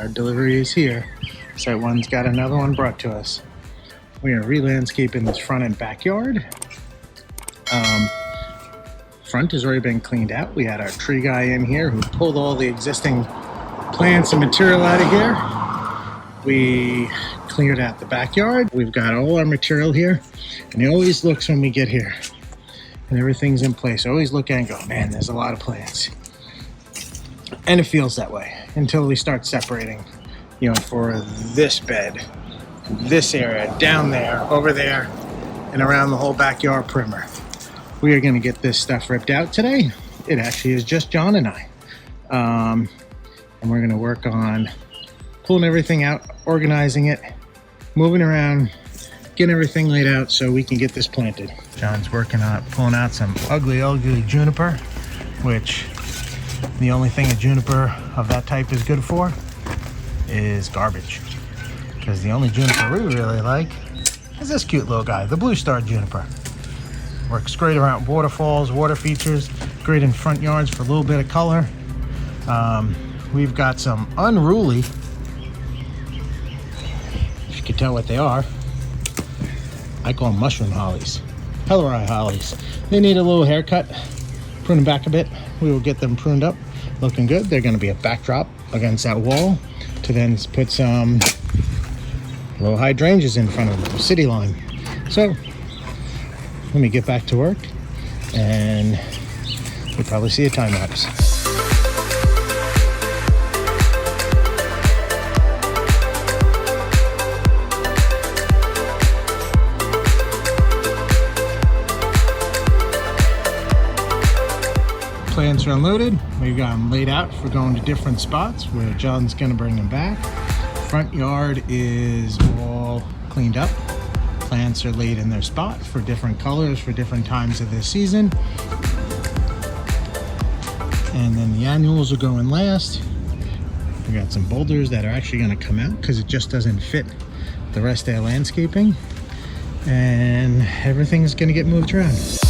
Our delivery is here. Site one's got another one brought to us. We are re-landscaping this front and backyard. Front has already been cleaned out. We had our tree guy in here who pulled all the existing plants and material out of here. We cleared out the backyard. We've got all our material here, and it always looks when we get here and everything's in place. I always look at it and go, man, there's a lot of plants. And it feels that way until we start separating, you know, for this bed, this area, down there, over there, and around the whole backyard perimeter. We are going to get this stuff ripped out today. It actually is just John and I. And we're going to work on pulling everything out, organizing it, moving around, getting everything laid out so we can get this planted. John's working on pulling out some ugly juniper, which the only thing a juniper of that type is good for is garbage. Because the only juniper we really like is this cute little guy, the blue star juniper. Works great around waterfalls, water features, great in front yards for a little bit of color. We've got some unruly, if you can tell what they are, I call them mushroom hollies, Hellery hollies. They need a little haircut, prune them back a bit. We will get them pruned up, looking good. They're going to be a backdrop against that wall to then put some little hydrangeas in front of the city line. So let me get back to work, and you'll probably see a time lapse. Plants are unloaded. We've got them laid out for going to different spots where John's going to bring them back. Front yard is all cleaned up. Plants are laid in their spot for different colors for different times of the season. And then the annuals are going last. We got some boulders that are actually going to come out because it just doesn't fit the rest of the landscaping. And everything's going to get moved around.